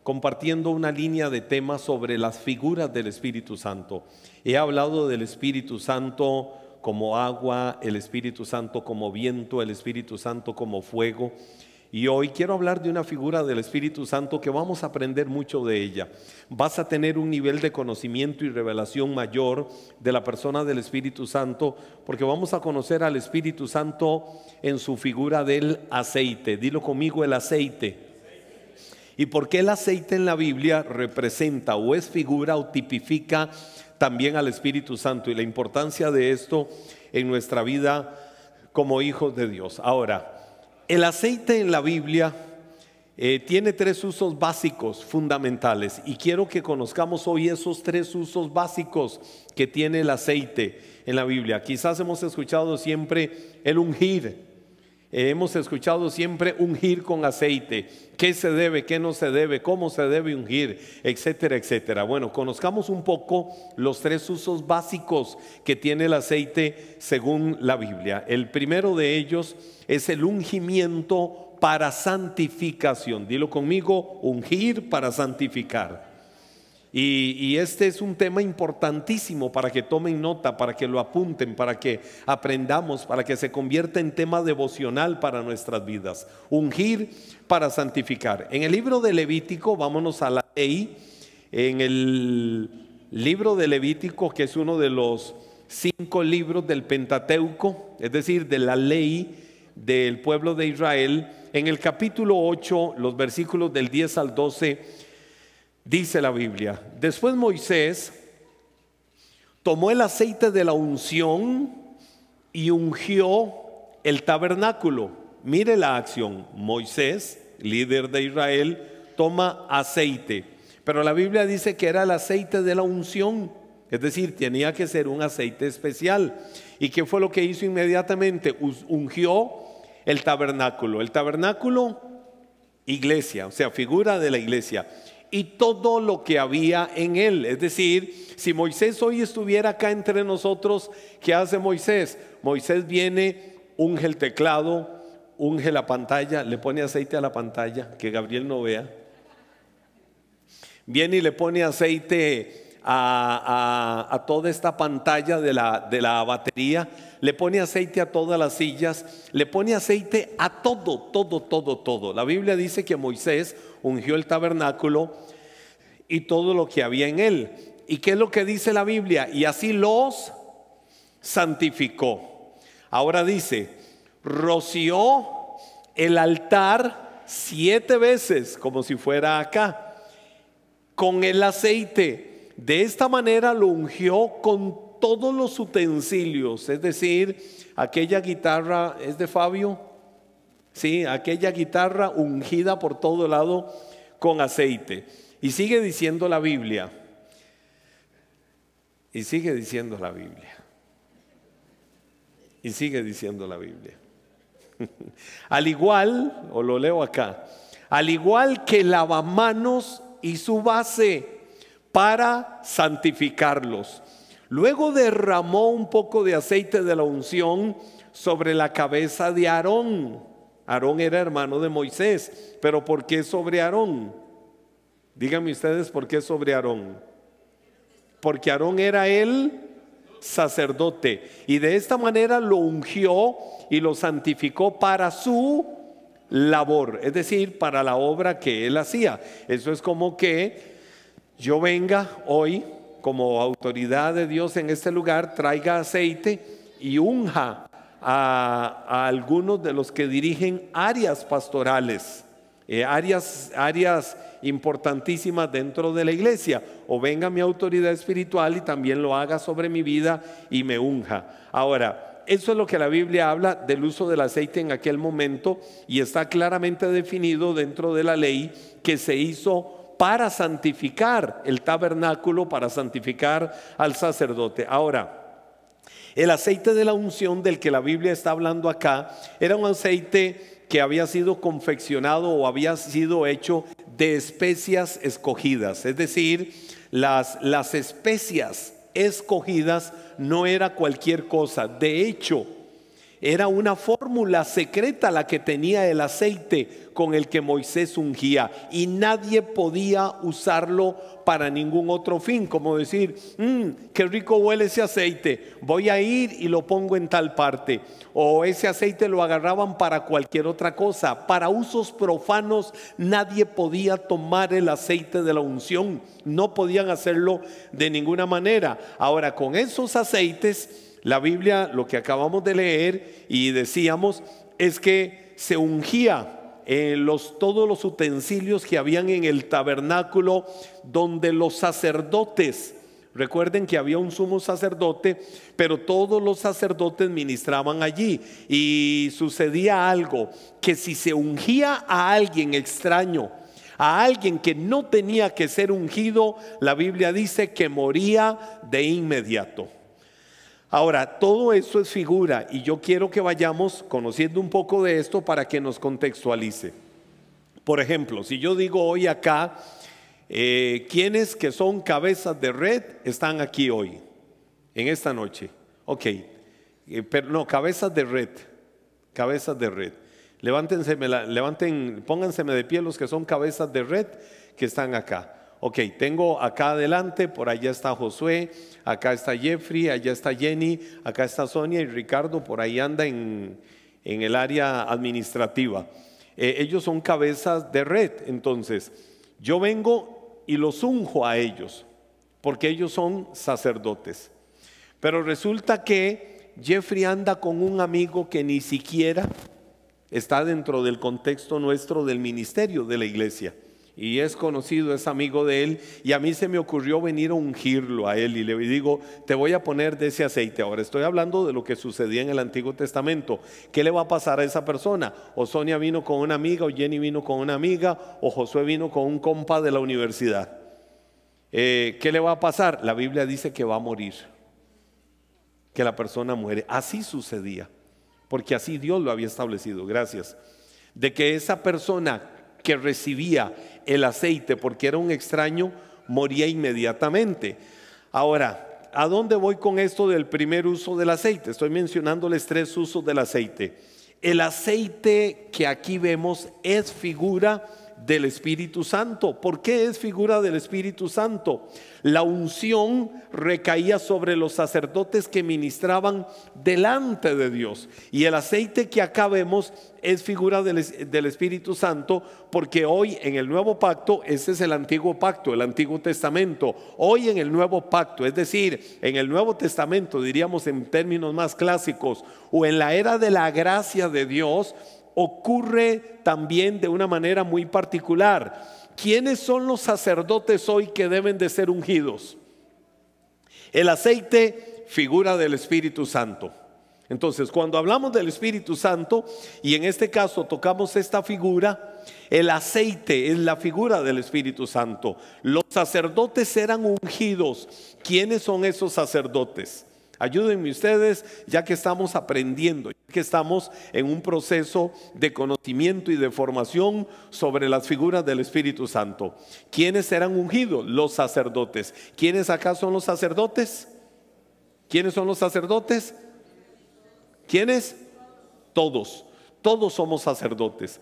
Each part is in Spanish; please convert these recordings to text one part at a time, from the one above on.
compartiendo una línea de temas sobre las figuras del Espíritu Santo. He hablado del Espíritu Santo como agua, el Espíritu Santo como viento, el Espíritu Santo como fuego. Y hoy quiero hablar de una figura del Espíritu Santo que vamos a aprender mucho de ella. Vas a tener un nivel de conocimiento y revelación mayor de la persona del Espíritu Santo, porque vamos a conocer al Espíritu Santo en su figura del aceite. Dilo conmigo, el aceite. ¿Y por qué el aceite en la Biblia representa o es figura o tipifica también al Espíritu Santo y la importancia de esto en nuestra vida como hijos de Dios? Ahora, el aceite en la Biblia tiene tres usos básicos fundamentales y quiero que conozcamos hoy esos tres usos básicos que tiene el aceite en la Biblia. Quizás hemos escuchado siempre el ungir. Hemos escuchado siempre ungir con aceite. ¿Qué se debe, qué no se debe, cómo se debe ungir, etcétera, etcétera? Bueno, conozcamos un poco los tres usos básicos que tiene el aceite según la Biblia. El primero de ellos es el ungimiento para santificación. Dilo conmigo, ungir para santificar. Y este es un tema importantísimo para que tomen nota, para que lo apunten, para que aprendamos, para que se convierta en tema devocional para nuestras vidas. Ungir para santificar. En el libro de Levítico, vámonos a la ley, en el libro de Levítico, que es uno de los 5 libros del Pentateuco, es decir, de la ley del pueblo de Israel, en el capítulo 8, los versículos del 10 al 12, dice la Biblia: después Moisés tomó el aceite de la unción y ungió el tabernáculo. Mire la acción. Moisés, líder de Israel, toma aceite, pero la Biblia dice que era el aceite de la unción, es decir, tenía que ser un aceite especial. ¿Y qué fue lo que hizo inmediatamente? Ungió el tabernáculo. El tabernáculo, iglesia, o sea, figura de la iglesia, y todo lo que había en él. Es decir, si Moisés hoy estuviera acá entre nosotros, ¿qué hace Moisés? Moisés viene, unge el teclado, unge la pantalla, le pone aceite a la pantalla, que Gabriel no vea. Viene y le pone aceite a toda esta pantalla de la batería, le pone aceite a todas las sillas, le pone aceite a todo. La Biblia dice que Moisés ungió el tabernáculo y todo lo que había en él. ¿Y qué es lo que dice la Biblia? Y así los santificó. Ahora dice, roció el altar 7 veces, como si fuera acá, con el aceite. De esta manera lo ungió con todos los utensilios, es decir, aquella guitarra, ¿es de Fabio? Sí, aquella guitarra ungida por todo lado con aceite. Y sigue diciendo la Biblia. Y sigue diciendo la Biblia. Y sigue diciendo la Biblia. Al igual, o lo leo acá, al igual que lavamanos y su base para santificarlos. Luego derramó un poco de aceite de la unción sobre la cabeza de Aarón. Aarón era hermano de Moisés, pero ¿por qué sobre Aarón? Díganme ustedes por qué sobre Aarón. Porque Aarón era el sacerdote y de esta manera lo ungió y lo santificó para su labor, es decir, para la obra que él hacía. Eso es como que yo venga hoy como autoridad de Dios en este lugar, traiga aceite y unja a algunos de los que dirigen áreas pastorales, áreas importantísimas dentro de la iglesia, o venga mi autoridad espiritual y también lo haga sobre mi vida y me unja. Ahora, eso es lo que la Biblia habla del uso del aceite en aquel momento, y está claramente definido dentro de la ley que se hizo para santificar el tabernáculo, para santificar al sacerdote. Ahora, el aceite de la unción del que la Biblia está hablando acá era un aceite que había sido confeccionado o había sido hecho de especias escogidas, es decir, las especias escogidas no era cualquier cosa. De hecho, Era una fórmula secreta la que tenía el aceite con el que Moisés ungía, y nadie podía usarlo para ningún otro fin, como decir, qué rico huele ese aceite, voy a ir y lo pongo en tal parte. O ese aceite lo agarraban para cualquier otra cosa. Para usos profanos nadie podía tomar el aceite de la unción, no podían hacerlo de ninguna manera. Ahora, con esos aceites, la Biblia, lo que acabamos de leer y decíamos, es que se ungía todos los utensilios que habían en el tabernáculo donde los sacerdotes, recuerden que había un sumo sacerdote, pero todos los sacerdotes ministraban allí, y sucedía algo, que si se ungía a alguien extraño, a alguien que no tenía que ser ungido, la Biblia dice que moría de inmediato. Ahora, todo esto es figura, y yo quiero que vayamos conociendo un poco de esto para que nos contextualice. Por ejemplo, si yo digo hoy acá, ¿quiénes que son cabezas de red están aquí hoy, en esta noche? Ok, pero no, cabezas de red, cabezas de red. Pónganseme de pie los que son cabezas de red que están acá. Ok, tengo acá adelante, por allá está Josué, acá está Jeffrey, allá está Jenny, acá está Sonia, y Ricardo por ahí anda en el área administrativa. Ellos son cabezas de red. Entonces yo vengo y los unjo a ellos porque ellos son sacerdotes. Pero resulta que Jeffrey anda con un amigo que ni siquiera está dentro del contexto nuestro del ministerio de la iglesia, y es conocido, es amigo de él, y a mí se me ocurrió venir a ungirlo a él, y le digo, te voy a poner de ese aceite. Ahora estoy hablando de lo que sucedía en el Antiguo Testamento. ¿Qué le va a pasar a esa persona? O Sonia vino con una amiga, o Jenny vino con una amiga, o Josué vino con un compa de la universidad. ¿Qué le va a pasar? La Biblia dice que va a morir, que la persona muere. Así sucedía, porque así Dios lo había establecido. Gracias. De que esa persona que recibía el aceite porque era un extraño moría inmediatamente. Ahora, ¿a dónde voy con esto del primer uso del aceite? Estoy mencionándoles 3 usos del aceite. El aceite que aquí vemos es figura del Espíritu Santo. ¿Por qué es figura del Espíritu Santo? La unción recaía sobre los sacerdotes que ministraban delante de Dios, y el aceite que acá vemos es figura del Espíritu Santo, porque hoy en el nuevo pacto, ese es el antiguo pacto, el Antiguo Testamento. Hoy en el nuevo pacto, es decir, en el Nuevo Testamento, diríamos en términos más clásicos, o en la era de la gracia de Dios, ocurre también de una manera muy particular. ¿Quiénes son los sacerdotes hoy que deben de ser ungidos? El aceite, figura del Espíritu Santo. Entonces, cuando hablamos del Espíritu Santo, y en este caso tocamos esta figura, el aceite es la figura del Espíritu Santo. Los sacerdotes eran ungidos. ¿Quiénes son esos sacerdotes? Ayúdenme ustedes, ya que estamos aprendiendo, ya que estamos en un proceso de conocimiento y de formación sobre las figuras del Espíritu Santo. ¿Quiénes serán ungidos? Los sacerdotes. ¿Quiénes acá son los sacerdotes? ¿Quiénes son los sacerdotes? ¿Quiénes? Todos. Todos somos sacerdotes.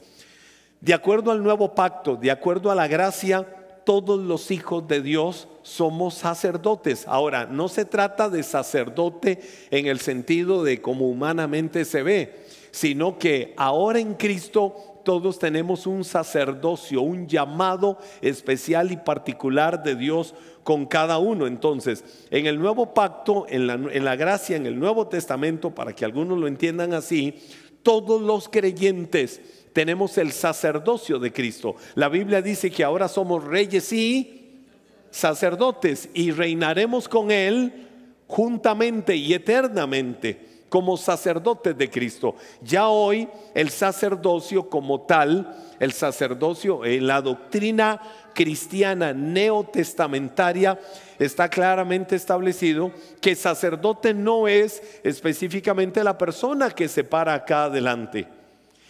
De acuerdo al nuevo pacto, de acuerdo a la gracia, todos los hijos de Dios somos sacerdotes. Ahora, no se trata de sacerdote en el sentido de como humanamente se ve, sino que ahora en Cristo todos tenemos un sacerdocio, un llamado especial y particular de Dios con cada uno. Entonces, en el nuevo pacto, en la gracia, en el Nuevo Testamento, para que algunos lo entiendan así, todos los creyentes tenemos el sacerdocio de Cristo. La Biblia dice que ahora somos reyes y sacerdotes, y reinaremos con Él juntamente y eternamente como sacerdotes de Cristo. Ya hoy el sacerdocio como tal, el sacerdocio en la doctrina cristiana neotestamentaria, está claramente establecido que sacerdote no es específicamente la persona que se para acá adelante.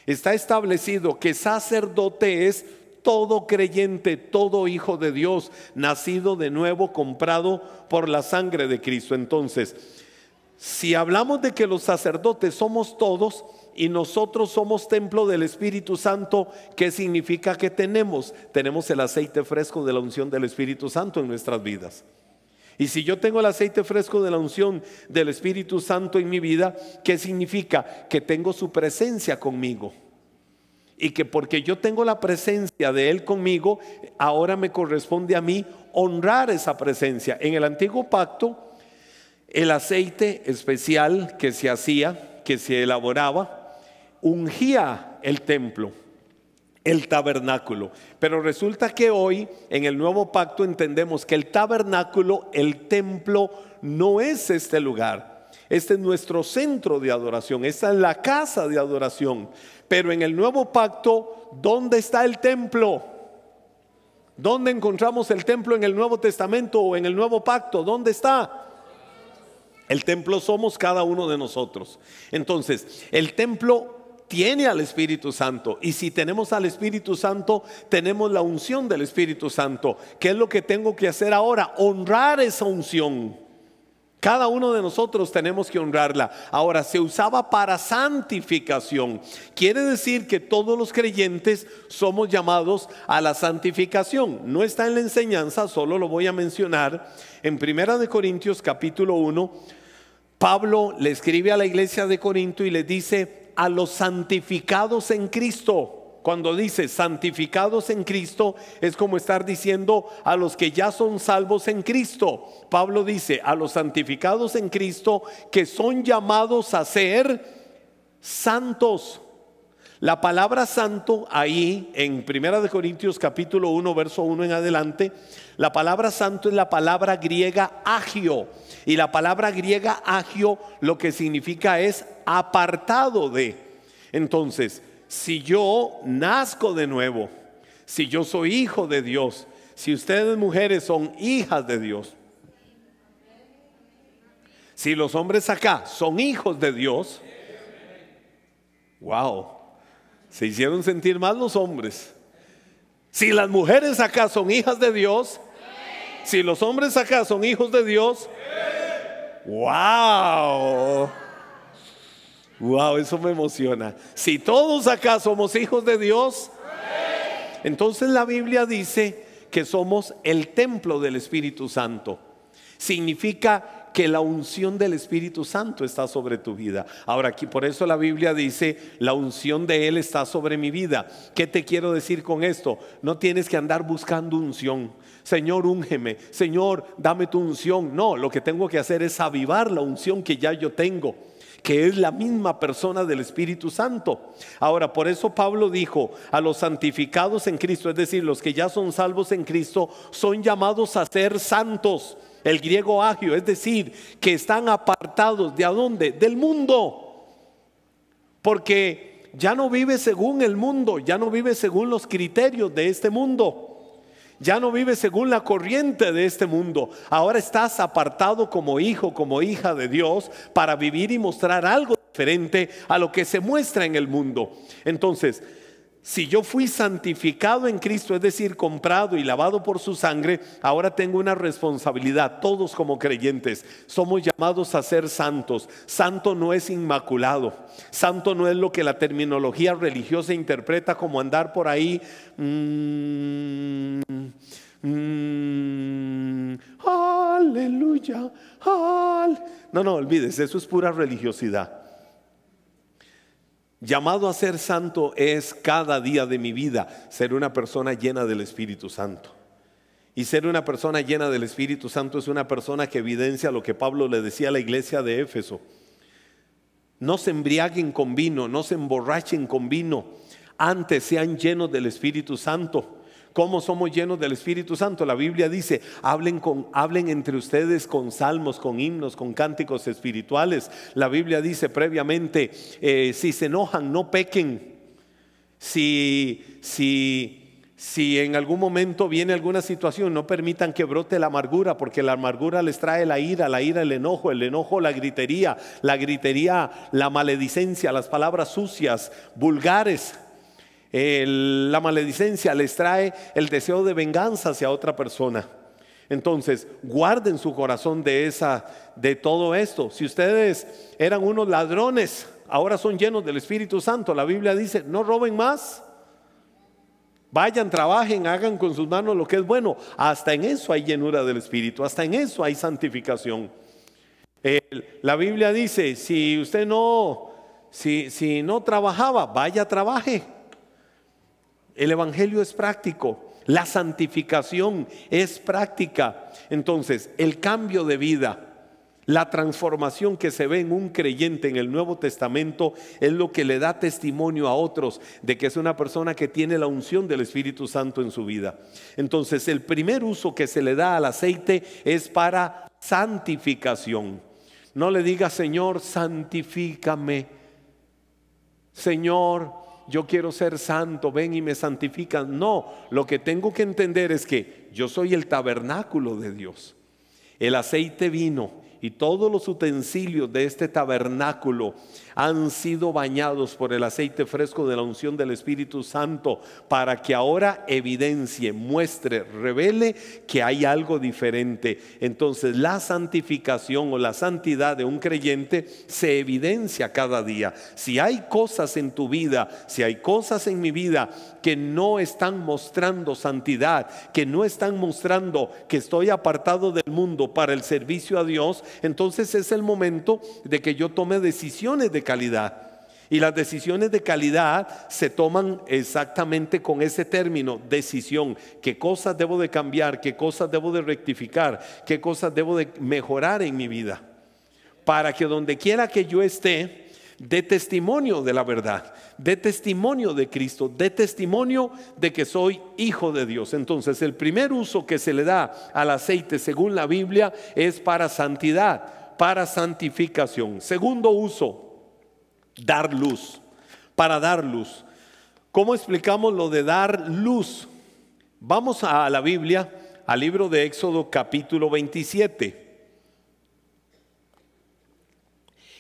Está establecido que sacerdote es todo creyente, todo hijo de Dios, nacido de nuevo, comprado por la sangre de Cristo. Entonces, Si hablamos de que los sacerdotes somos todos y nosotros somos templo del Espíritu Santo, ¿qué significa que tenemos? Tenemos el aceite fresco de la unción del Espíritu Santo en nuestras vidas. Y si yo tengo el aceite fresco de la unción del Espíritu Santo en mi vida, ¿qué significa? Que tengo su presencia conmigo. Y que porque yo tengo la presencia de Él conmigo, ahora me corresponde a mí honrar esa presencia. En el antiguo pacto, el aceite especial que se hacía, que se elaboraba, ungía el templo, el tabernáculo. Pero resulta que hoy en el nuevo pacto entendemos que el tabernáculo, el templo, no es este lugar. Este es nuestro centro de adoración, esta es la casa de adoración. Pero en el nuevo pacto, ¿dónde está el templo? ¿Dónde encontramos el templo en el Nuevo Testamento o en el nuevo pacto? ¿Dónde está? El templo somos cada uno de nosotros. Entonces, el templo tiene al Espíritu Santo, y si tenemos al Espíritu Santo, tenemos la unción del Espíritu Santo. ¿Qué es lo que tengo que hacer ahora? Honrar esa unción. Cada uno de nosotros tenemos que honrarla. Ahora, se usaba para santificación. Quiere decir que todos los creyentes somos llamados a la santificación. No está en la enseñanza, solo lo voy a mencionar. En 1 Corintios capítulo 1, Pablo le escribe a la iglesia de Corinto y le dice: a los santificados en Cristo. Cuando dice santificados en Cristo, es como estar diciendo a los que ya son salvos en Cristo. Pablo dice a los santificados en Cristo, que son llamados a ser santos. La palabra santo ahí en 1 Corintios capítulo 1 verso 1 en adelante, la palabra santo es la palabra griega agio. Y la palabra griega agio lo que significa es apartado de. Entonces, si yo nazco de nuevo, si yo soy hijo de Dios, si ustedes mujeres son hijas de Dios, si los hombres acá son hijos de Dios, wow, se hicieron sentir mal los hombres. Si las mujeres acá son hijas de Dios, si los hombres acá son hijos de Dios, wow. Wow, eso me emociona. Si todos acá somos hijos de Dios, entonces la Biblia dice que somos el templo del Espíritu Santo. Significa que la unción del Espíritu Santo está sobre tu vida. Ahora aquí por eso la Biblia dice: la unción de Él está sobre mi vida. ¿Qué te quiero decir con esto? No tienes que andar buscando unción. Señor, úngeme. Señor, dame tu unción. No, lo que tengo que hacer es avivar la unción que ya yo tengo, que es la misma persona del Espíritu Santo. Ahora, por eso Pablo dijo: a los santificados en Cristo, es decir, los que ya son salvos en Cristo, son llamados a ser santos. El griego agio, es decir, que están apartados. ¿De a dónde? Del mundo. Porque ya no vive según el mundo, ya no vive según los criterios de este mundo. Ya no vives según la corriente de este mundo. Ahora estás apartado como hijo, como hija de Dios, para vivir y mostrar algo diferente a lo que se muestra en el mundo. Entonces, si yo fui santificado en Cristo, es decir, comprado y lavado por su sangre, ahora tengo una responsabilidad. Todos como creyentes somos llamados a ser santos. Santo no es inmaculado. Santo no es lo que la terminología religiosa interpreta como andar por ahí aleluya, no, olvides, eso es pura religiosidad. Llamado a ser santo es cada día de mi vida ser una persona llena del Espíritu Santo. Y ser una persona llena del Espíritu Santo es una persona que evidencia lo que Pablo le decía a la iglesia de Éfeso: no se embriaguen con vino, no se emborrachen con vino, antes sean llenos del Espíritu Santo. ¿Cómo somos llenos del Espíritu Santo? La Biblia dice: hablen entre ustedes con salmos, con himnos, con cánticos espirituales. La Biblia dice previamente: si se enojan, no pequen. Si en algún momento viene alguna situación, no permitan que brote la amargura, porque la amargura les trae la ira el enojo la gritería, la maledicencia, las palabras sucias, vulgares. La maledicencia les trae el deseo de venganza hacia otra persona. Entonces, guarden su corazón de todo esto. Si ustedes eran unos ladrones, ahora son llenos del Espíritu Santo. La Biblia dice, no roben más. Vayan, trabajen, hagan con sus manos lo que es bueno. Hasta en eso hay llenura del Espíritu, hasta en eso hay santificación. La Biblia dice, si usted si no trabajaba, vaya, trabaje. El evangelio es práctico, la santificación es práctica. Entonces, el cambio de vida, la transformación que se ve en un creyente en el Nuevo Testamento es lo que le da testimonio a otros de que es una persona que tiene la unción del Espíritu Santo en su vida. Entonces, el primer uso que se le da al aceite es para santificación. No le diga, Señor, santifícame. Señor, yo quiero ser santo, ven y me santificas. No, lo que tengo que entender es que yo soy el tabernáculo de Dios. El aceite vino y todos los utensilios de este tabernáculo han sido bañados por el aceite fresco de la unción del Espíritu Santo, para que ahora evidencie, muestre, revele que hay algo diferente. Entonces la santificación o la santidad de un creyente se evidencia cada día. Si hay cosas en tu vida, si hay cosas en mi vida que no están mostrando santidad, que no están mostrando que estoy apartado del mundo para el servicio a Dios, entonces es el momento de que yo tome decisiones de calidad. Y las decisiones de calidad se toman exactamente con ese término, decisión. ¿Qué cosas debo de cambiar? ¿Qué cosas debo de rectificar? ¿Qué cosas debo de mejorar en mi vida? Para que donde quiera que yo esté, dé testimonio de la verdad, dé testimonio de Cristo, dé testimonio de que soy hijo de Dios. Entonces, el primer uso que se le da al aceite según la Biblia es para santidad, para santificación. Segundo uso, dar luz, para dar luz. ¿Cómo explicamos lo de dar luz? Vamos a la Biblia, al libro de Éxodo capítulo 27.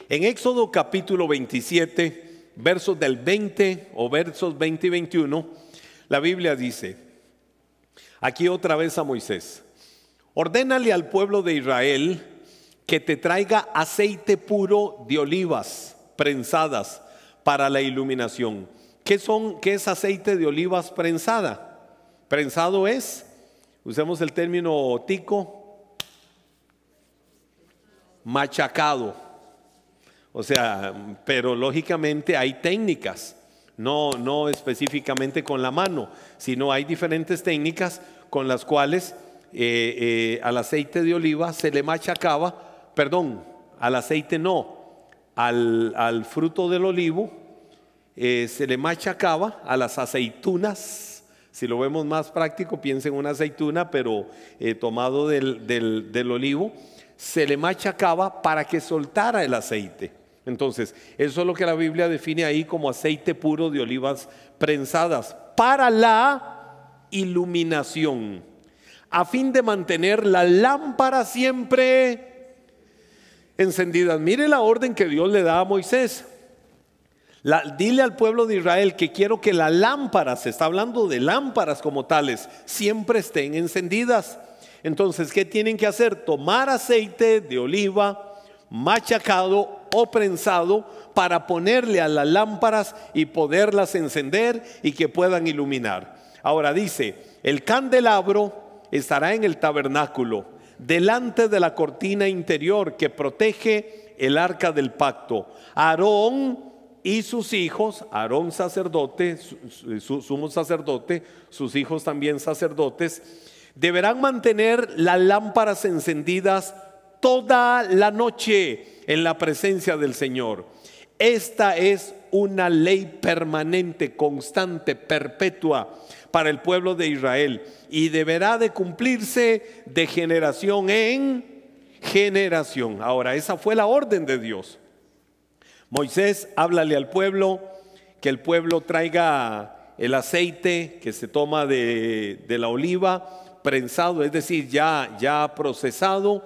En Éxodo capítulo 27, versos del 20 o versos 20 y 21, la Biblia dice, aquí otra vez a Moisés: ordénale al pueblo de Israel que te traiga aceite puro de olivas prensadas para la iluminación. ¿Qué es aceite de olivas prensada? Prensado es, usemos el término tico, machacado. O sea, pero lógicamente hay técnicas, no específicamente con la mano, sino hay diferentes técnicas con las cuales al aceite de oliva se le machacaba, al aceite no, al fruto del olivo se le machacaba, a las aceitunas. Si lo vemos más práctico, piensen en una aceituna, pero tomado del olivo, se le machacaba para que soltara el aceite. Entonces, eso es lo que la Biblia define ahí como aceite puro de olivas prensadas para la iluminación, a fin de mantener la lámpara siempre encendida. Mire la orden que Dios le da a Moisés. Dile al pueblo de Israel que quiero que las lámparas, se está hablando de lámparas como tales, siempre estén encendidas. Entonces, ¿qué tienen que hacer? Tomar aceite de oliva machacado o prensado para ponerle a las lámparas y poderlas encender y que puedan iluminar. Ahora dice, el candelabro estará en el tabernáculo, delante de la cortina interior que protege el arca del pacto. Aarón y sus hijos, Aarón sacerdote, sumo sacerdote, sus hijos también sacerdotes, deberán mantener las lámparas encendidas toda la noche en la presencia del Señor. Esta es una ley permanente, constante, perpetua para el pueblo de Israel y deberá de cumplirse de generación en generación. Ahora, esa fue la orden de Dios. Moisés, háblale al pueblo que el pueblo traiga el aceite que se toma de la oliva prensado, es decir, ya procesado,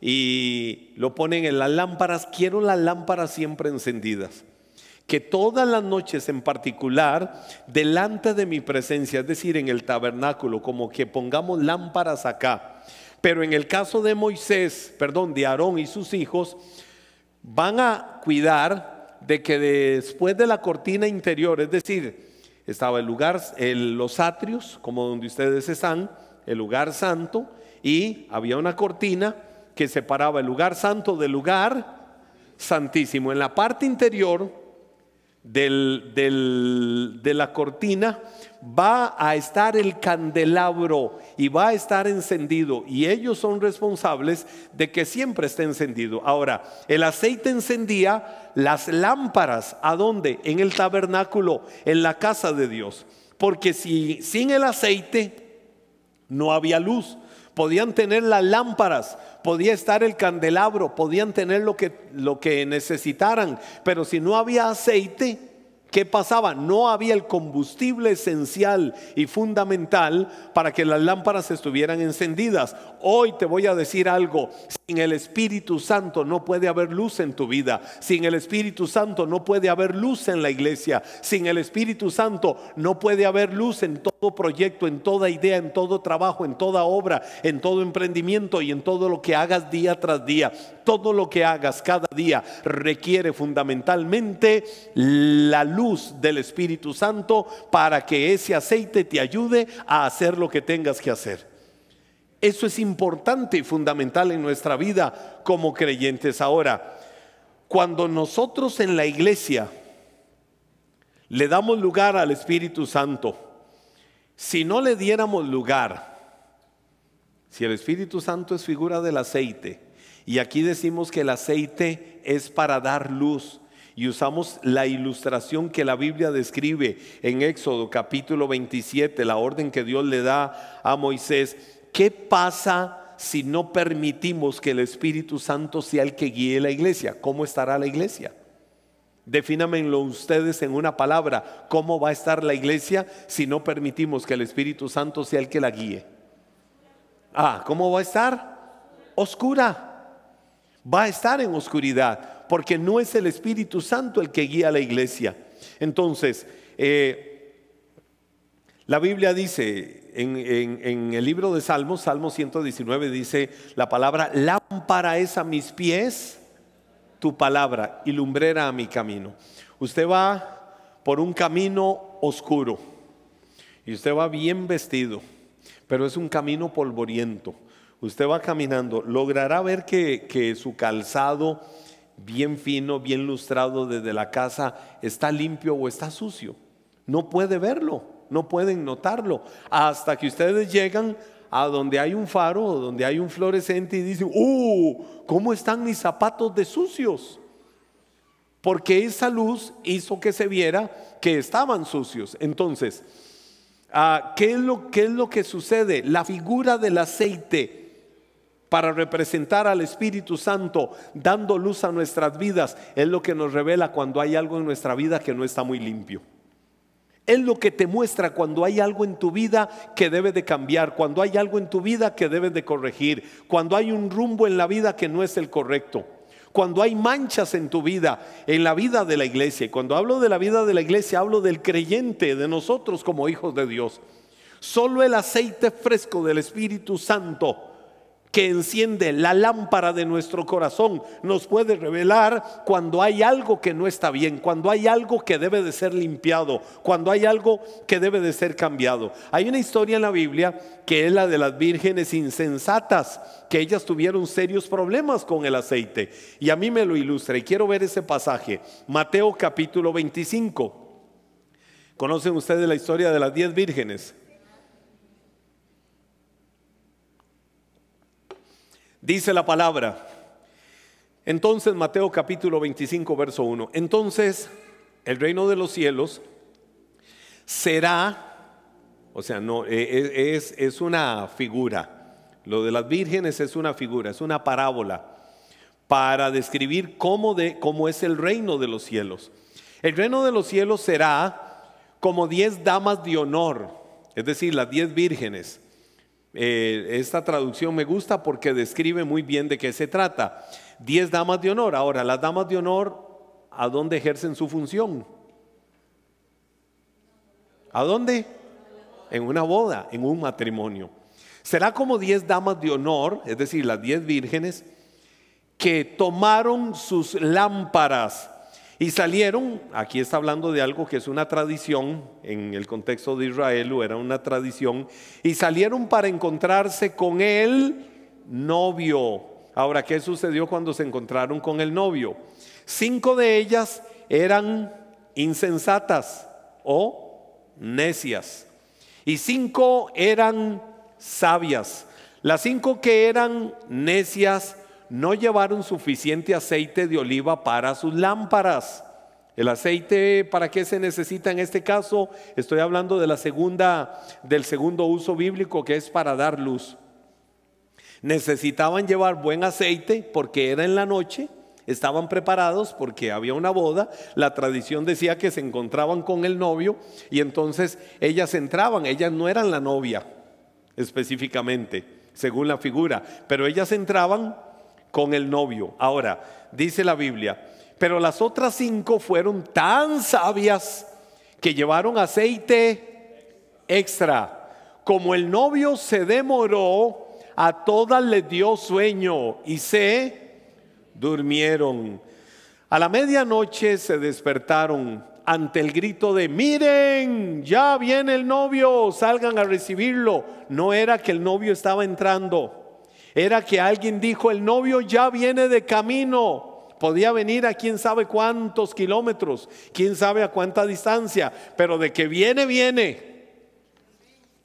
y lo ponen en las lámparas. Quiero las lámparas siempre encendidas, que todas las noches en particular delante de mi presencia, es decir, en el tabernáculo, como que pongamos lámparas acá. Pero en el caso de de Aarón y sus hijos, van a cuidar de que después de la cortina interior, es decir, estaba el lugar, los atrios, como donde ustedes están, el lugar santo, y había una cortina que separaba el lugar santo del lugar santísimo. En la parte interior de la cortina va a estar el candelabro y va a estar encendido, y ellos son responsables de que siempre esté encendido. Ahora, el aceite encendía las lámparas. ¿A dónde? En el tabernáculo, en la casa de Dios, porque si sin el aceite no había luz. Podían tener las lámparas, podía estar el candelabro, podían tener lo que necesitaran, pero si no había aceite, ¿qué pasaba? No había el combustible esencial y fundamental para que las lámparas estuvieran encendidas. Hoy te voy a decir algo: sin el Espíritu Santo no puede haber luz en tu vida. Sin el Espíritu Santo no puede haber luz en la iglesia. Sin el Espíritu Santo no puede haber luz en todo proyecto, en toda idea, en todo trabajo, en toda obra, en todo emprendimiento y en todo lo que hagas día tras día. Todo lo que hagas cada día requiere fundamentalmente la luz del Espíritu Santo para que ese aceite te ayude a hacer lo que tengas que hacer. Eso es importante y fundamental en nuestra vida como creyentes. Ahora, cuando nosotros en la iglesia le damos lugar al Espíritu Santo, si no le diéramos lugar, si el Espíritu Santo es figura del aceite, y aquí decimos que el aceite es para dar luz, y usamos la ilustración que la Biblia describe en Éxodo capítulo 27, la orden que Dios le da a Moisés. ¿Qué pasa si no permitimos que el Espíritu Santo sea el que guíe la iglesia? ¿Cómo estará la iglesia? Defínamenlo ustedes en una palabra. ¿Cómo va a estar la iglesia si no permitimos que el Espíritu Santo sea el que la guíe? ¿Cómo va a estar? Oscura. Va a estar en oscuridad, porque no es el Espíritu Santo el que guía a la iglesia. Entonces, la Biblia dice en el libro de Salmos, Salmo 119, dice la palabra: lámpara es a mis pies tu palabra y lumbrera a mi camino. Usted va por un camino oscuro y usted va bien vestido, pero es un camino polvoriento. Usted va caminando, logrará ver que su calzado bien fino, bien lustrado desde la casa está limpio o está sucio. No puede verlo, no pueden notarlo, hasta que ustedes llegan a donde hay un faro o donde hay un fluorescente y dicen: ¿cómo están mis zapatos de sucios? Porque esa luz hizo que se viera que estaban sucios. Entonces, ¿qué es lo que sucede? La figura del aceite para representar al Espíritu Santo dando luz a nuestras vidas es lo que nos revela cuando hay algo en nuestra vida que no está muy limpio. Es lo que te muestra cuando hay algo en tu vida que debe de cambiar, cuando hay algo en tu vida que debes de corregir, cuando hay un rumbo en la vida que no es el correcto, cuando hay manchas en tu vida, en la vida de la iglesia. Y cuando hablo de la vida de la iglesia, hablo del creyente, de nosotros como hijos de Dios. Solo el aceite fresco del Espíritu Santo, que enciende la lámpara de nuestro corazón, nos puede revelar cuando hay algo que no está bien, cuando hay algo que debe de ser limpiado, cuando hay algo que debe de ser cambiado. Hay una historia en la Biblia que es la de las vírgenes insensatas, que ellas tuvieron serios problemas con el aceite, y a mí me lo ilustra y quiero ver ese pasaje. Mateo capítulo 25. ¿Conocen ustedes la historia de las 10 vírgenes? Dice la palabra, entonces, Mateo capítulo 25 verso 1: entonces el reino de los cielos será, o sea, no es una figura. Lo de las vírgenes es una figura, es una parábola para describir cómo es el reino de los cielos. El reino de los cielos será como 10 damas de honor, es decir, las 10 vírgenes. Esta traducción me gusta porque describe muy bien de qué se trata. 10 damas de honor. Ahora, las damas de honor, ¿a dónde ejercen su función? ¿A dónde? En una boda, en un matrimonio. Será como 10 damas de honor, es decir, las 10 vírgenes, que tomaron sus lámparas y salieron. Aquí está hablando de algo que es una tradición en el contexto de Israel, o era una tradición, y salieron para encontrarse con el novio. Ahora, ¿qué sucedió cuando se encontraron con el novio? 5 de ellas eran insensatas o necias, y 5 eran sabias. Las 5 que eran necias no llevaron suficiente aceite de oliva para sus lámparas. El aceite, ¿para qué se necesita en este caso? Estoy hablando de del segundo uso bíblico, que es para dar luz. Necesitaban llevar buen aceite porque era en la noche, estaban preparados porque había una boda. La tradición decía que se encontraban con el novio y entonces ellas entraban. Ellas no eran la novia específicamente, según la figura, pero ellas entraban con el novio. Ahora, dice la Biblia, pero las otras 5 fueron tan sabias que llevaron aceite extra. Como el novio se demoró, a todas les dio sueño y se durmieron. A la medianoche se despertaron ante el grito de: miren, ya viene el novio, salgan a recibirlo. No era que el novio estaba entrando, era que alguien dijo: el novio ya viene de camino. Podía venir a quién sabe cuántos kilómetros, quién sabe a cuánta distancia, pero de que viene, viene.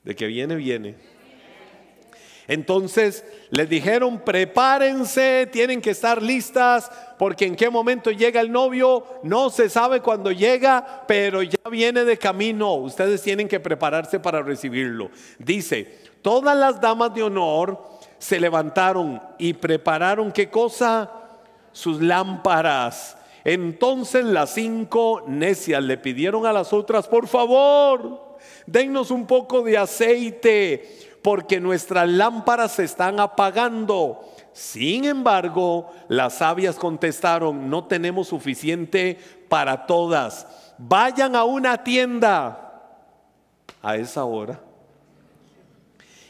De que viene, viene. Entonces les dijeron: prepárense, tienen que estar listas, porque en qué momento llega el novio no se sabe cuándo llega, pero ya viene de camino. Ustedes tienen que prepararse para recibirlo. Dice: todas las damas de honor se levantaron y prepararon, ¿qué cosa? Sus lámparas. Entonces las 5 necias le pidieron a las otras: por favor, dennos un poco de aceite, porque nuestras lámparas se están apagando. Sin embargo, las sabias contestaron: no tenemos suficiente para todas. Vayan a una tienda a esa hora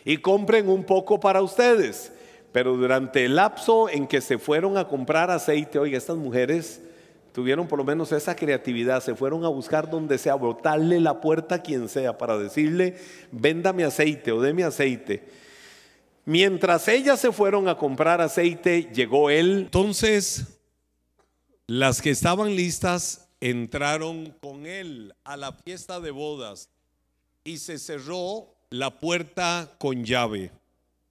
y compren un poco para ustedes. Pero durante el lapso en que se fueron a comprar aceite, oiga, estas mujeres tuvieron por lo menos esa creatividad. Se fueron a buscar donde sea, botarle la puerta a quien sea para decirle: véndame aceite o deme aceite. Mientras ellas se fueron a comprar aceite, llegó él. Entonces las que estaban listas entraron con él a la fiesta de bodas y se cerró la puerta con llave.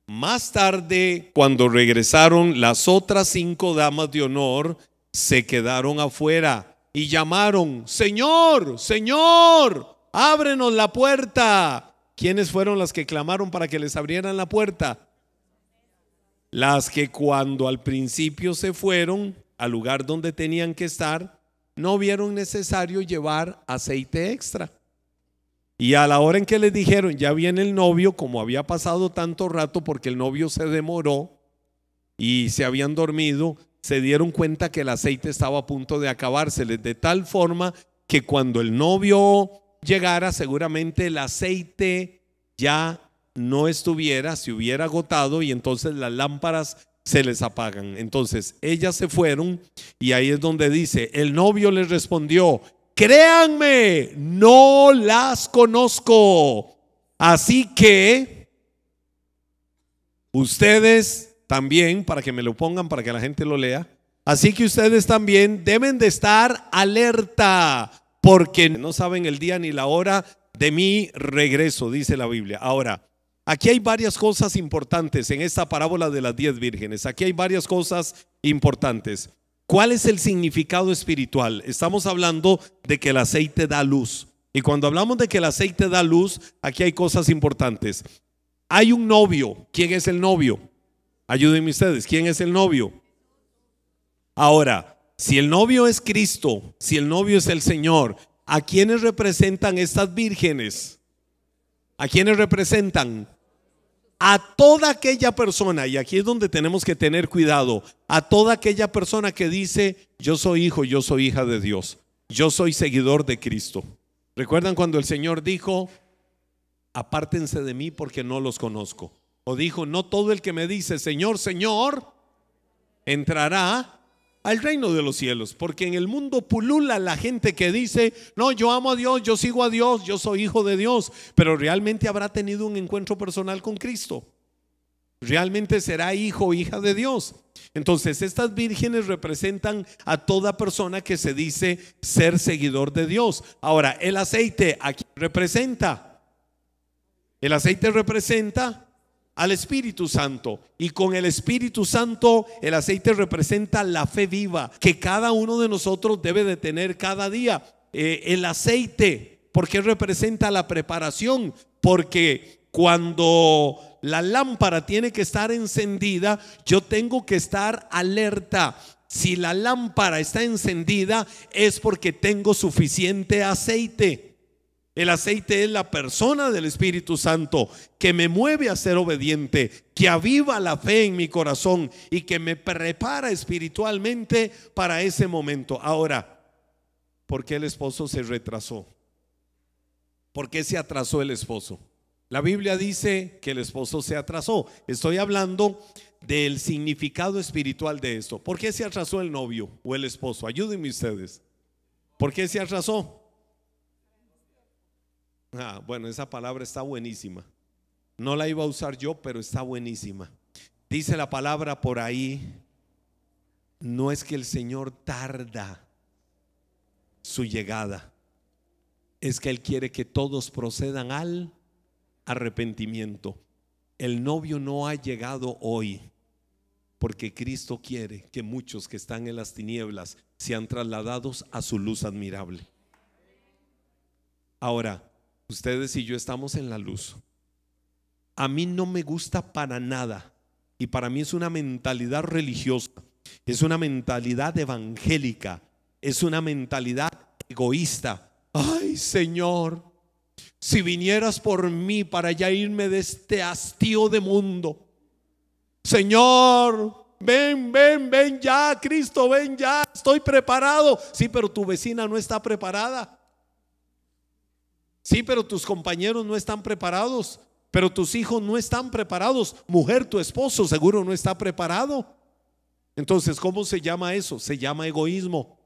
Más tarde, cuando regresaron, las otras 5 damas de honor se quedaron afuera y llamaron: Señor, Señor, ábrenos la puerta. ¿Quiénes fueron las que clamaron para que les abrieran la puerta? Las que cuando al principio se fueron al lugar donde tenían que estar, no vieron necesario llevar aceite extra. Y a la hora en que les dijeron: ya viene el novio, como había pasado tanto rato porque el novio se demoró y se habían dormido, se dieron cuenta que el aceite estaba a punto de acabárseles, de tal forma que cuando el novio llegara, seguramente el aceite ya no estuviera, se hubiera agotado, y entonces las lámparas se les apagan. Entonces ellas se fueron y ahí es donde dice: el novio les respondió: créanme, no las conozco. Así que ustedes también, para que me lo pongan, para que la gente lo lea, así que ustedes también deben de estar alerta, porque no saben el día ni la hora de mi regreso, dice la Biblia. Ahora, aquí hay varias cosas importantes en esta parábola de las 10 vírgenes. Aquí hay varias cosas importantes. ¿Cuál es el significado espiritual? Estamos hablando de que el aceite da luz. Y cuando hablamos de que el aceite da luz, aquí hay cosas importantes. Hay un novio. ¿Quién es el novio? Ayúdenme ustedes. ¿Quién es el novio? Ahora, si el novio es Cristo, si el novio es el Señor, ¿a quiénes representan estas vírgenes? ¿A quiénes representan? A toda aquella persona, y aquí es donde tenemos que tener cuidado, a toda aquella persona que dice: yo soy hijo, yo soy hija de Dios, yo soy seguidor de Cristo. ¿Recuerdan cuando el Señor dijo: apártense de mí porque no los conozco? O dijo: no todo el que me dice Señor, Señor, entrará al reino de los cielos. Porque en el mundo pulula la gente que dice: no, yo amo a Dios, yo sigo a Dios, yo soy hijo de Dios, pero realmente habrá tenido un encuentro personal con Cristo. Realmente será hijo o hija de Dios. Entonces estas vírgenes representan a toda persona que se dice ser seguidor de Dios. Ahora, el aceite, ¿a quién representa? El aceite representa al Espíritu Santo, y con el Espíritu Santo el aceite representa la fe viva que cada uno de nosotros debe de tener cada día. El aceite, ¿por qué representa la preparación? Porque cuando la lámpara tiene que estar encendida, yo tengo que estar alerta. Si la lámpara está encendida, es porque tengo suficiente aceite. El aceite es la persona del Espíritu Santo que me mueve a ser obediente, que aviva la fe en mi corazón y que me prepara espiritualmente para ese momento. Ahora, ¿por qué el esposo se retrasó? ¿Por qué se atrasó el esposo? La Biblia dice que el esposo se atrasó. Estoy hablando del significado espiritual de esto. ¿Por qué se atrasó el novio o el esposo? Ayúdenme ustedes. ¿Por qué se atrasó? Bueno, esa palabra está buenísima. No la iba a usar yo, pero está buenísima. Dice la palabra por ahí: no es que el Señor tarda su llegada, es que Él quiere que todos procedan al arrepentimiento. El novio no ha llegado hoy porque Cristo quiere que muchos que están en las tinieblas sean trasladados a su luz admirable. Ahora, ustedes y yo estamos en la luz. A mí no me gusta para nada, y para mí es una mentalidad religiosa, es una mentalidad evangélica, es una mentalidad egoísta. Ay, Señor, si vinieras por mí para ya irme de este hastío de mundo. Señor, ven, ven, ven ya, Cristo, ven ya, estoy preparado. Sí, pero tu vecina no está preparada. Sí, pero tus compañeros no están preparados, pero tus hijos no están preparados. Mujer, tu esposo seguro no está preparado. Entonces, ¿cómo se llama eso? Se llama egoísmo.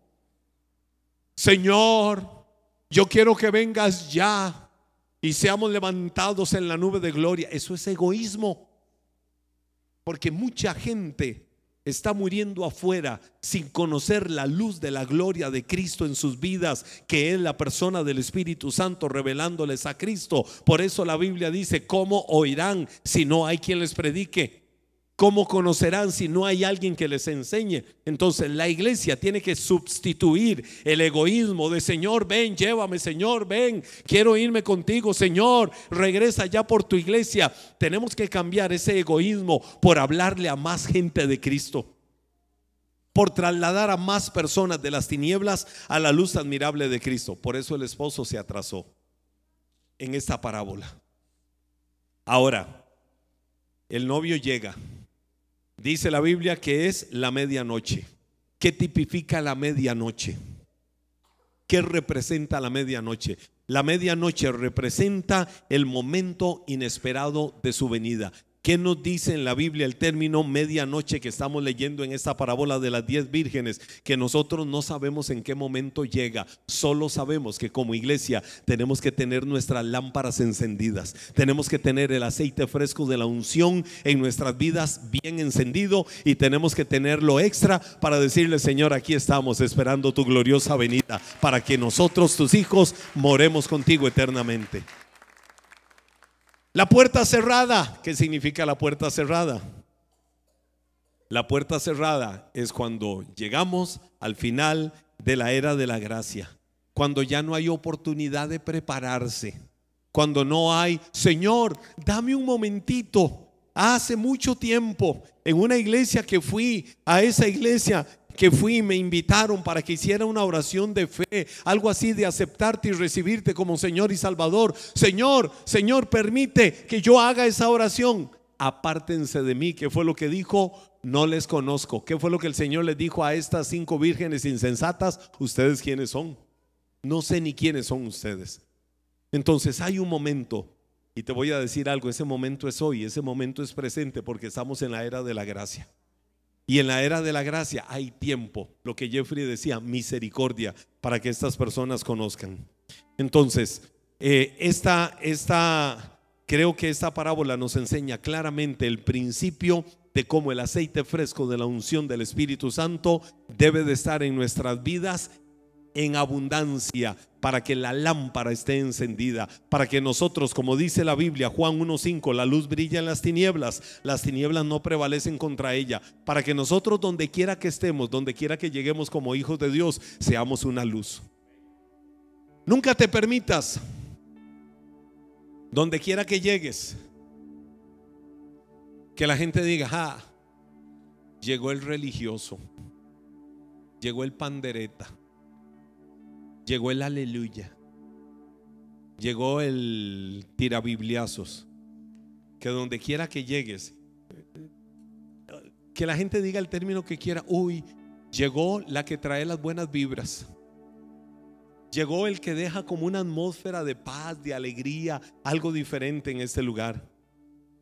Señor, yo quiero que vengas ya y seamos levantados en la nube de gloria. Eso es egoísmo, porque mucha gente está muriendo afuera sin conocer la luz de la gloria de Cristo en sus vidas, que es la persona del Espíritu Santo revelándoles a Cristo. Por eso la Biblia dice: ¿cómo oirán si no hay quien les predique? ¿Cómo conocerán si no hay alguien que les enseñe? Entonces la iglesia tiene que sustituir el egoísmo de: Señor, ven, llévame, Señor, ven, quiero irme contigo, Señor, regresa ya por tu iglesia. Tenemos que cambiar ese egoísmo por hablarle a más gente de Cristo, por trasladar a más personas de las tinieblas a la luz admirable de Cristo. Por eso el esposo se atrasó en esta parábola. Ahora, el novio llega. Dice la Biblia que es la medianoche. ¿Qué tipifica la medianoche? ¿Qué representa la medianoche? La medianoche representa el momento inesperado de su venida. ¿Qué nos dice en la Biblia el término medianoche que estamos leyendo en esta parábola de las 10 vírgenes? Que nosotros no sabemos en qué momento llega. Solo sabemos que como iglesia tenemos que tener nuestras lámparas encendidas. Tenemos que tener el aceite fresco de la unción en nuestras vidas bien encendido, y tenemos que tenerlo extra para decirle: Señor, aquí estamos esperando tu gloriosa venida, para que nosotros, tus hijos, moremos contigo eternamente. La puerta cerrada. ¿Qué significa la puerta cerrada? La puerta cerrada es cuando llegamos al final de la era de la gracia, cuando ya no hay oportunidad de prepararse, cuando no hay: Señor, dame un momentito. Hace mucho tiempo, en una iglesia que fui, a esa iglesia que fui, me invitaron para que hiciera una oración de fe, algo así de aceptarte y recibirte como Señor y Salvador. Señor, Señor, permite que yo haga esa oración. Apártense de mí. ¿Qué fue lo que dijo? No les conozco. ¿Qué fue lo que el Señor les dijo a estas 5 vírgenes insensatas? ¿Ustedes quiénes son? No sé ni quiénes son ustedes. Entonces hay un momento Y te voy a decir algo, ese momento es hoy, ese momento es presente, porque estamos en la era de la gracia. Y en la era de la gracia hay tiempo, lo que Jeffrey decía, misericordia, para que estas personas conozcan. Entonces, creo que esta parábola nos enseña claramente el principio de cómo el aceite fresco de la unción del Espíritu Santo debe de estar en nuestras vidas en abundancia, para que la lámpara esté encendida, para que nosotros, como dice la Biblia, Juan 1:5, la luz brilla en las tinieblas no prevalecen contra ella, para que nosotros, donde quiera que estemos, donde quiera que lleguemos como hijos de Dios, seamos una luz. Nunca te permitas, donde quiera que llegues, que la gente diga: llegó el religioso, llegó el pandereta, llegó el aleluya, llegó el tirabibliazos. Que donde quiera que llegues, que la gente diga el término que quiera: uy, llegó la que trae las buenas vibras, llegó el que deja como una atmósfera de paz, de alegría, algo diferente en este lugar.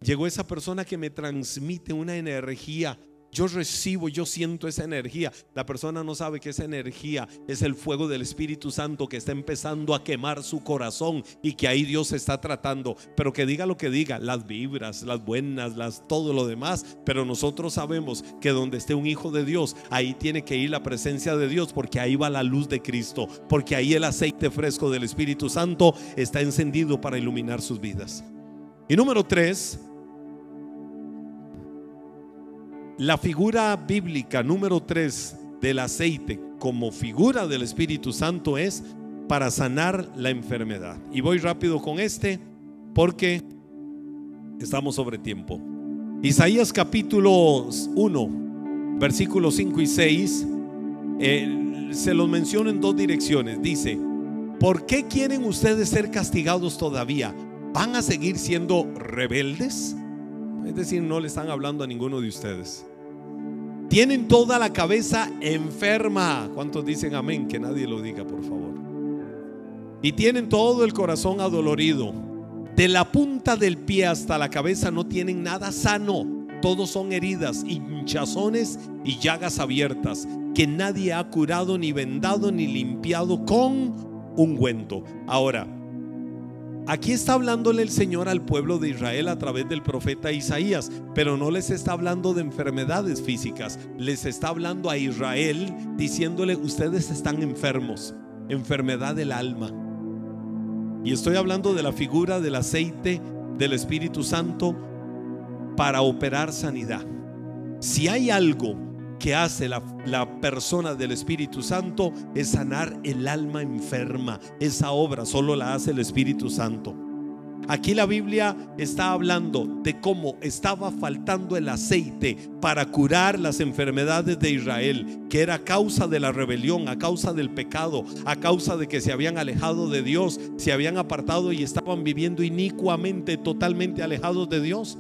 Llegó esa persona que me transmite una energía. Yo recibo, yo siento esa energía. La persona no sabe que esa energía es el fuego del Espíritu Santo que está empezando a quemar su corazón, y que ahí Dios está tratando. Pero que diga lo que diga, las vibras, las buenas, todo lo demás, pero nosotros sabemos que donde esté un hijo de Dios, ahí tiene que ir la presencia de Dios, porque ahí va la luz de Cristo, porque ahí el aceite fresco del Espíritu Santo está encendido para iluminar sus vidas. Y número 3, la figura bíblica número 3 del aceite como figura del Espíritu Santo es para sanar la enfermedad. Y voy rápido con porque estamos sobre tiempo. Isaías capítulo 1, versículos 5 y 6, se los menciono en dos direcciones. Dice: ¿por qué quieren ustedes ser castigados todavía? ¿Van a seguir siendo rebeldes? Es decir, no le están hablando a ninguno de ustedes. Tienen toda la cabeza enferma. ¿Cuántos dicen amén? Que nadie lo diga, por favor. Y tienen todo el corazón adolorido. De la punta del pie hasta la cabeza no tienen nada sano. Todos son heridas, hinchazones y llagas abiertas, que nadie ha curado, ni vendado, ni limpiado con ungüento. Ahora, aquí está hablándole el Señor al pueblo de Israel a través del profeta Isaías, pero no les está hablando de enfermedades físicas. Les está hablando a Israel diciéndole: ustedes están enfermos, enfermedad del alma. Y estoy hablando de la figura del aceite del Espíritu Santo para operar sanidad. Si hay algo que hace la persona del Espíritu Santo, es sanar el alma enferma. Esa obra solo la hace el Espíritu Santo. Aquí la Biblia está hablando de cómo estaba faltando el aceite para curar las enfermedades de Israel, que era a causa de la rebelión, a causa del pecado, a causa de que se habían alejado de Dios, se habían apartado y estaban viviendo inicuamente, totalmente alejados de Dios.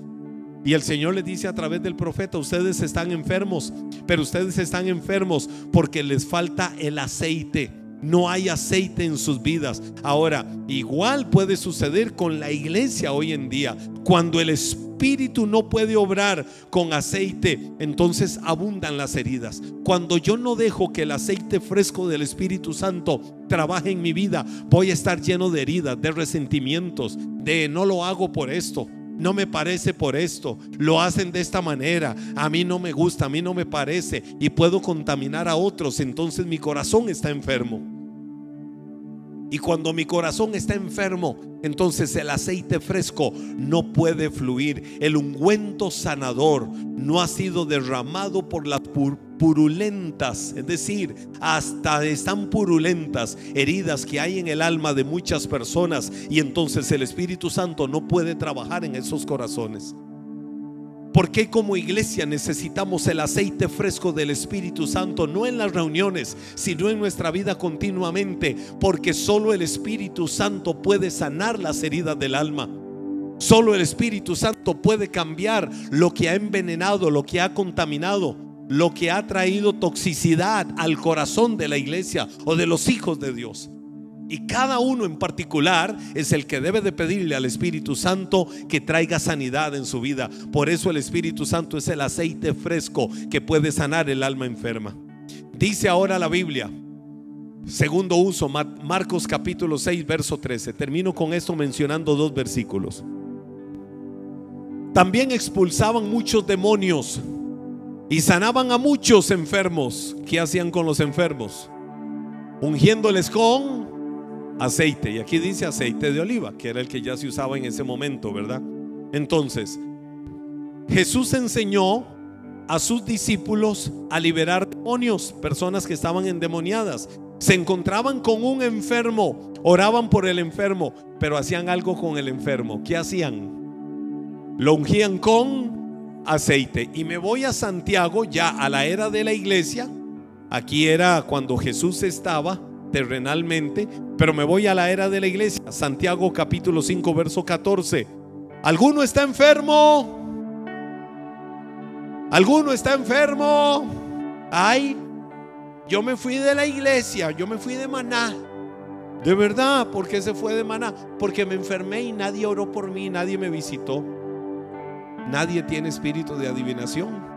Y el Señor les dice a través del profeta: ustedes están enfermos, pero ustedes están enfermos porque les falta el aceite. No hay aceite en sus vidas. Ahora, igual puede suceder con la iglesia hoy en día. Cuando el Espíritu no puede obrar con aceite, entonces abundan las heridas. Cuando yo no dejo que el aceite fresco del Espíritu Santo trabaje en mi vida, voy a estar lleno de heridas, de resentimientos, de no lo hago por esto, no me parece por esto, lo hacen de esta manera, a mí no me gusta, a mí no me parece, y puedo contaminar a otros. Entonces mi corazón está enfermo. Y cuando mi corazón está enfermo, entonces el aceite fresco no puede fluir. El ungüento sanador no ha sido derramado por las purulentas, es decir, hasta están purulentas heridas que hay en el alma de muchas personas, y entonces el Espíritu Santo no puede trabajar en esos corazones. Porque como iglesia necesitamos el aceite fresco del Espíritu Santo, no en las reuniones, sino en nuestra vida continuamente, porque solo el Espíritu Santo puede sanar las heridas del alma. Solo el Espíritu Santo puede cambiar lo que ha envenenado, lo que ha contaminado, lo que ha traído toxicidad al corazón de la iglesia o de los hijos de Dios. Y cada uno en particular es el que debe de pedirle al Espíritu Santo que traiga sanidad en su vida. Por eso el Espíritu Santo es el aceite fresco que puede sanar el alma enferma. Dice ahora la Biblia, segundo uso, Marcos capítulo 6 verso 13. Termino con esto mencionando 2 versículos. También expulsaban muchos demonios y sanaban a muchos enfermos. ¿Qué hacían con los enfermos? Ungiéndoles con aceite, y aquí dice aceite de oliva, que era el que ya se usaba en ese momento, ¿verdad? Entonces, Jesús enseñó a sus discípulos a liberar demonios, personas que estaban endemoniadas. Se encontraban con un enfermo, oraban por el enfermo, pero hacían algo con el enfermo. ¿Qué hacían? Lo ungían con aceite. Y me voy a Santiago, ya a la era de la iglesia. Aquí era cuando Jesús estaba terrenalmente, pero me voy a la era de la iglesia. Santiago capítulo 5 verso 14. ¿Alguno está enfermo? ¿Alguno está enfermo? Ay, yo me fui de la iglesia, yo me fui de Maná. De verdad, ¿por qué se fue de Maná? Porque me enfermé y nadie oró por mí, nadie me visitó. Nadie tiene espíritu de adivinación.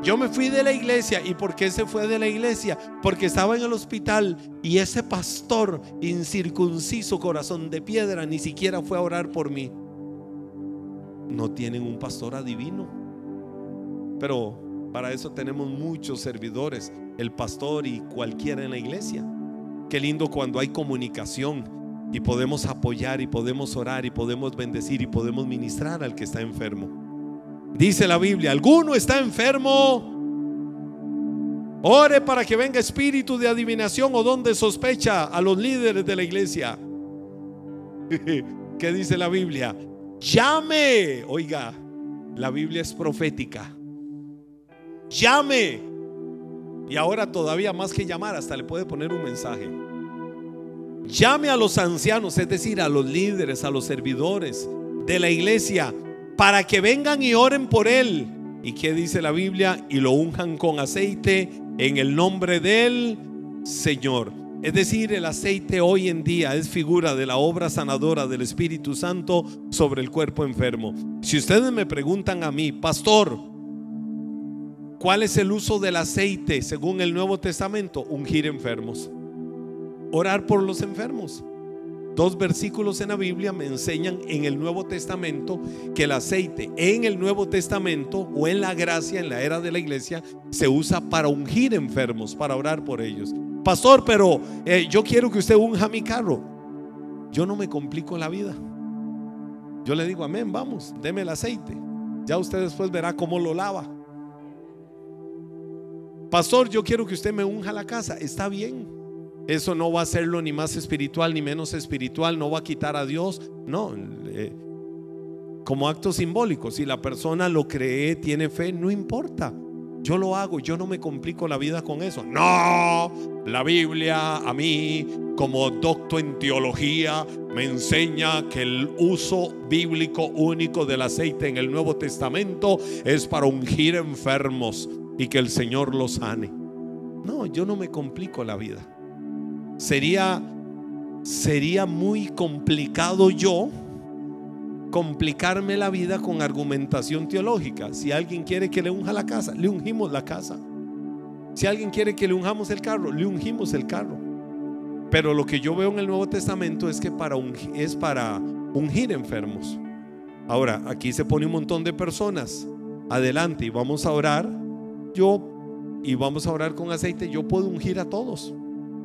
Yo me fui de la iglesia. ¿Y por qué se fue de la iglesia? Porque estaba en el hospital y ese pastor incircunciso, corazón de piedra, ni siquiera fue a orar por mí. No tienen un pastor adivino. Pero para eso tenemos muchos servidores, el pastor y cualquiera en la iglesia. Qué lindo cuando hay comunicación y podemos apoyar y podemos orar y podemos bendecir y podemos ministrar al que está enfermo. Dice la Biblia, ¿alguno está enfermo? Ore para que venga espíritu de adivinación o don de sospecha a los líderes de la iglesia. ¿Qué dice la Biblia? Llame. Oiga, la Biblia es profética. Llame. Y ahora todavía más que llamar, hasta le puede poner un mensaje. Llame a los ancianos, es decir, a los líderes, a los servidores de la iglesia, para que vengan y oren por él. ¿Y qué dice la Biblia? Y lo unjan con aceite en el nombre del Señor. Es decir, el aceite hoy en día es figura de la obra sanadora del Espíritu Santo sobre el cuerpo enfermo. Si ustedes me preguntan a mí, pastor, ¿cuál es el uso del aceite según el Nuevo Testamento? Ungir enfermos, orar por los enfermos. 2 versículos en la Biblia me enseñan en el Nuevo Testamento que el aceite en el Nuevo Testamento o en la gracia, en la era de la iglesia, se usa para ungir enfermos, para orar por ellos. Pastor, pero yo quiero que usted unja mi carro. Yo no me complico la vida. Yo le digo, amén, vamos, deme el aceite. Ya usted después verá cómo lo lava. Pastor, yo quiero que usted me unja la casa. Está bien. Eso no va a hacerlo ni más espiritual ni menos espiritual. No va a quitar a Dios. No, como acto simbólico. Si la persona lo cree, tiene fe, no importa. Yo lo hago, yo no me complico la vida con eso. No, la Biblia a mí como docto en teología me enseña que el uso bíblico único del aceite en el Nuevo Testamento es para ungir enfermos y que el Señor los sane. No, yo no me complico la vida. Sería muy complicado yo complicarme la vida con argumentación teológica. Si alguien quiere que le unja la casa, le ungimos la casa. Si alguien quiere que le unjamos el carro, le ungimos el carro. Pero lo que yo veo en el Nuevo Testamento es que es para ungir enfermos. Ahora, aquí se pone un montón de personas adelante y vamos a orar. Y vamos a orar con aceite. Yo puedo ungir a todos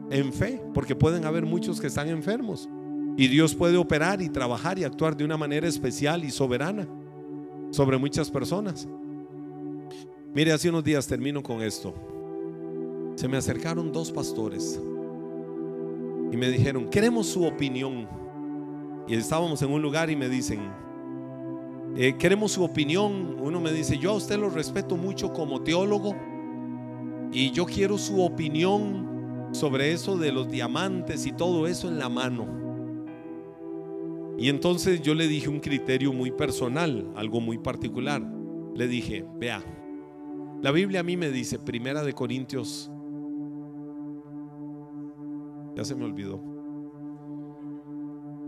en fe, porque pueden haber muchos que están enfermos y Dios puede operar y trabajar y actuar de una manera especial y soberana sobre muchas personas. Mire, hace unos días, termino con esto, se me acercaron 2 pastores y me dijeron, queremos su opinión. Y estábamos en un lugar y me dicen, queremos su opinión. Uno me dice, yo a usted lo respeto mucho como teólogo y yo quiero su opinión sobre eso de los diamantes y todo eso en la mano. Y entonces yo le dije un criterio muy personal, algo muy particular. Le dije, vea, la Biblia a mí me dice, 1 Corintios Ya se me olvidó.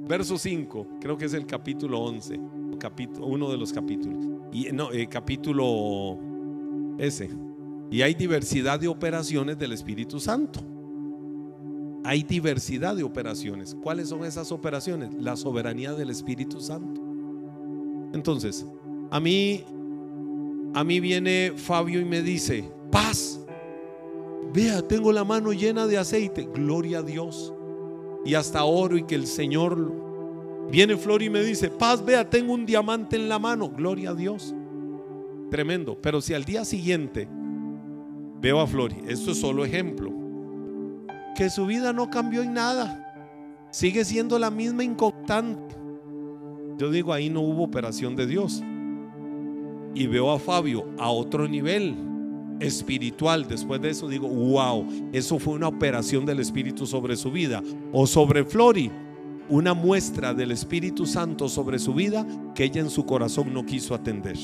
Verso 5, creo que es el capítulo 11, uno de los capítulos. Y no, capítulo ese. Y hay diversidad de operaciones del Espíritu Santo. Hay diversidad de operaciones. ¿Cuáles son esas operaciones? La soberanía del Espíritu Santo. Entonces, a mí viene Fabio y me dice: Paz, vea, tengo la mano llena de aceite. Gloria a Dios. Y hasta oro, y que el Señor. Viene Flor y me dice: Paz, vea, tengo un diamante en la mano. Gloria a Dios. Tremendo. Pero si al día siguiente veo a Flor, esto es solo ejemplo, que su vida no cambió en nada, sigue siendo la misma inconstante, yo digo, ahí no hubo operación de Dios. Y veo a Fabio a otro nivel espiritual. Después de eso digo: wow, eso fue una operación del Espíritu sobre su vida. O sobre Flori, una muestra del Espíritu Santo sobre su vida que ella en su corazón no quiso atender.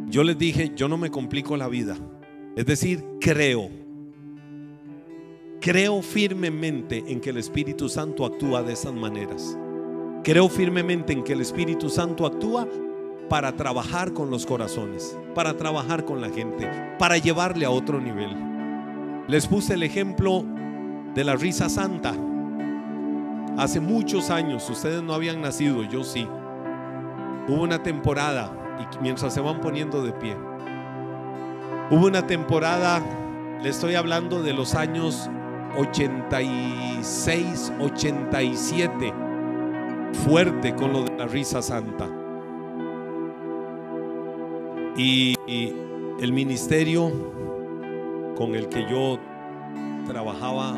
Yo les dije: yo no me complico la vida. Es decir, creo firmemente en que el Espíritu Santo actúa de esas maneras. Creo firmemente en que el Espíritu Santo actúa para trabajar con los corazones, para trabajar con la gente, para llevarle a otro nivel. Les puse el ejemplo de la risa santa. Hace muchos años, ustedes no habían nacido, yo sí. Hubo una temporada, y mientras se van poniendo de pie, hubo una temporada, le estoy hablando de los años 86, 87, fuerte con lo de la risa santa. Y el ministerio con el que yo trabajaba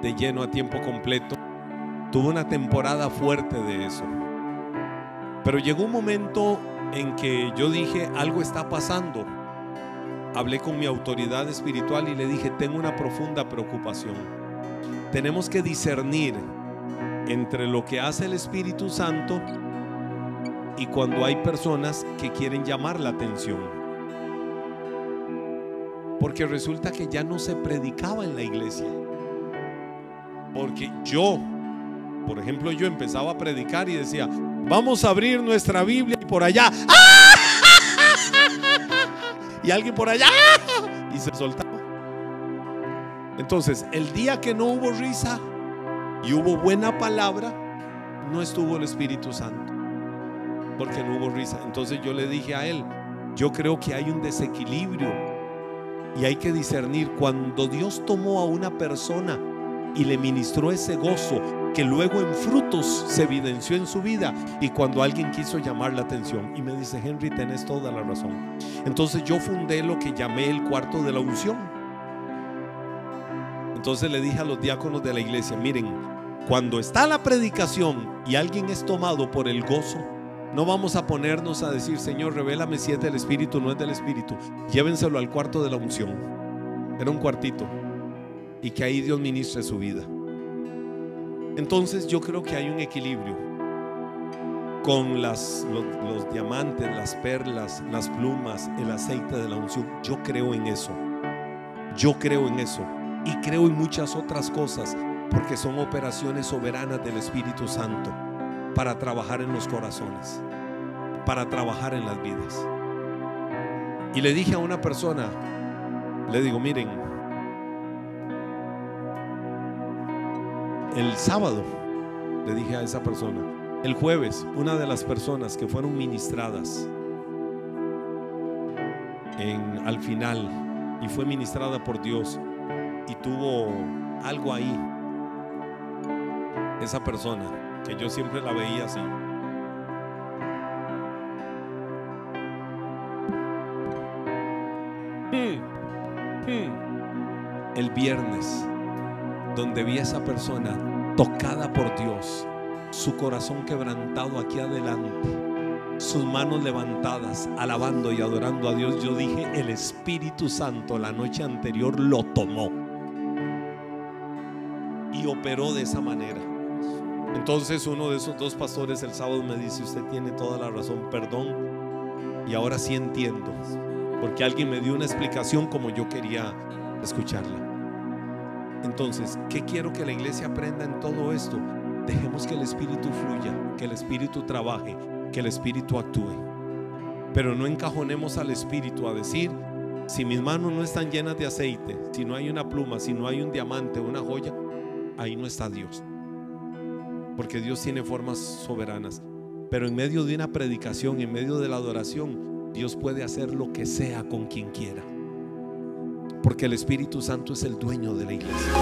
de lleno a tiempo completo tuvo una temporada fuerte de eso. Pero llegó un momento en que yo dije: algo está pasando. Hablé con mi autoridad espiritual y le dije: tengo una profunda preocupación. Tenemos que discernir entre lo que hace el Espíritu Santo y cuando hay personas que quieren llamar la atención. Porque resulta que ya no se predicaba en la iglesia. Porque yo, por ejemplo, yo empezaba a predicar y decía: vamos a abrir nuestra Biblia, y por allá y alguien por allá y se soltaba. Entonces, el día que no hubo risa y hubo buena palabra, no estuvo el Espíritu Santo, porque no hubo risa. Entonces yo le dije a él: yo creo que hay un desequilibrio y hay que discernir. Cuando Dios tomó a una persona y le ministró ese gozo que luego en frutos se evidenció en su vida, y cuando alguien quiso llamar la atención, y me dice: Henry, tenés toda la razón. Entonces yo fundé lo que llamé el cuarto de la unción. Entonces le dije a los diáconos de la iglesia: miren, cuando está la predicación y alguien es tomado por el gozo, no vamos a ponernos a decir: Señor, revélame si es del Espíritu o no es del Espíritu. Llévenselo al cuarto de la unción. Era un cuartito, y que ahí Dios ministre su vida. Entonces yo creo que hay un equilibrio con los diamantes, las perlas, las plumas, el aceite de la unción. Yo creo en eso. Yo creo en eso. Y creo en muchas otras cosas, porque son operaciones soberanas del Espíritu Santo para trabajar en los corazones, para trabajar en las vidas. Y le dije a una persona, le digo: miren, el sábado, le dije a esa persona, el jueves, una de las personas que fueron ministradas al final, y fue ministrada por Dios y tuvo algo ahí, esa persona que yo siempre la veía así, el viernes, donde vi a esa persona tocada por Dios, su corazón quebrantado aquí adelante, sus manos levantadas, alabando y adorando a Dios, yo dije: el Espíritu Santo la noche anterior lo tomó y operó de esa manera. Entonces uno de esos dos pastores el sábado me dice: usted tiene toda la razón, perdón, y ahora sí entiendo, porque alguien me dio una explicación como yo quería escucharla. Entonces, ¿qué quiero que la iglesia aprenda en todo esto? Dejemos que el Espíritu fluya, que el Espíritu trabaje, que el Espíritu actúe. Pero no encajonemos al Espíritu a decir: si mis manos no están llenas de aceite, si no hay una pluma, si no hay un diamante o una joya, ahí no está Dios. Porque Dios tiene formas soberanas. Pero en medio de una predicación, en medio de la adoración, Dios puede hacer lo que sea con quien quiera. Porque el Espíritu Santo es el dueño de la iglesia.